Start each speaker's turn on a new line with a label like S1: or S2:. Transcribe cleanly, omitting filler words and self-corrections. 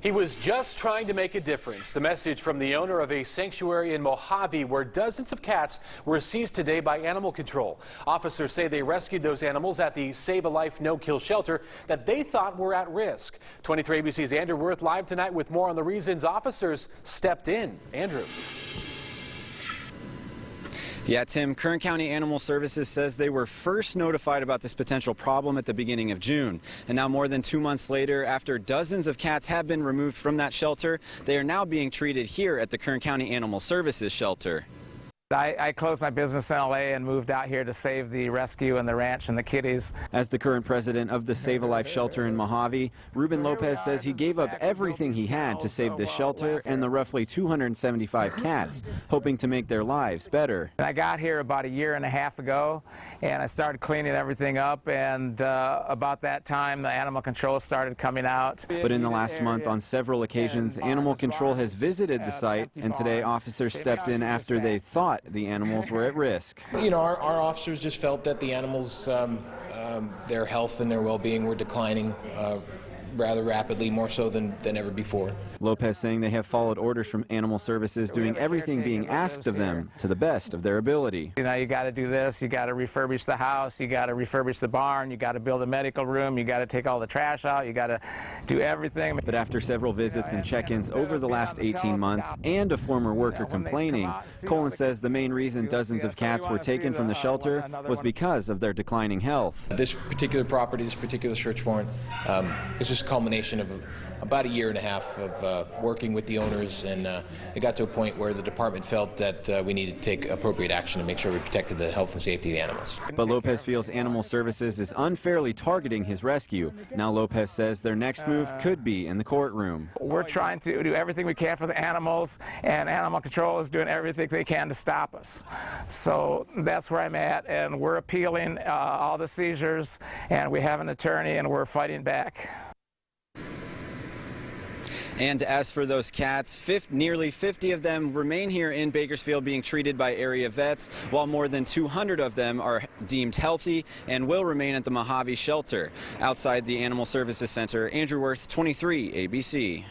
S1: He was just trying to make a difference. The message from the owner of a sanctuary in Mojave where dozens of cats were seized today by animal control. Officers say they rescued those animals at the Save a Life No-Kill shelter that they thought were at risk. 23 ABC's Andrew Worth live tonight with more on the reasons officers stepped in. Andrew.
S2: Yeah, Tim, Kern County Animal Services says they were first notified about this potential problem at the beginning of June. And now more than 2 months later, after dozens of cats have been removed from that shelter, they are now being treated here at the Kern County Animal Services shelter.
S3: I closed my business in L.A. and moved out here to save the rescue and the ranch and the kitties.
S2: As the current president of the Save a Life shelter in Mojave, Ruben Lopez says he gave up everything he had to save this shelter and the roughly 275 cats, hoping to make their lives better.
S3: I got here about 1.5 years ago, and I started cleaning everything up, and about that time the animal control started coming out.
S2: But in the last month, on several occasions, animal control has visited the site, and today officers stepped in after they thought the animals were at risk.
S4: You know, our officers just felt that the animals, their health and their well-being were declining rather rapidly, more so than ever before.
S2: Lopez saying they have followed orders from Animal Services, doing everything being asked of them to the best of their ability.
S3: You know, you got to do this, you got to refurbish the house, you got to refurbish the barn, you got to build a medical room, you got to take all the trash out, you got to do everything.
S2: But after several visits and check-ins over the last 18 months and a former worker complaining, Colin says the main reason dozens of cats were taken from the shelter was because of their declining health.
S4: This particular property, this particular search warrant, is just a culmination of about 1.5 years of working with the owners, and it got to a point where the department felt that we needed to take appropriate action to make sure we protected the health and safety of the animals.
S2: But Lopez feels Animal Services is unfairly targeting his rescue. Now Lopez says their next move could be in the courtroom.
S3: We're trying to do everything we can for the animals, and animal control is doing everything they can to stop us. So that's where I'm at, and we're appealing all the seizures, and we have an attorney, and we're fighting back.
S2: And as for those cats, nearly 50 of them remain here in Bakersfield being treated by area vets, while more than 200 of them are deemed healthy and will remain at the Mojave shelter. Outside the Animal Services Center, Andrew Worth, 23 ABC.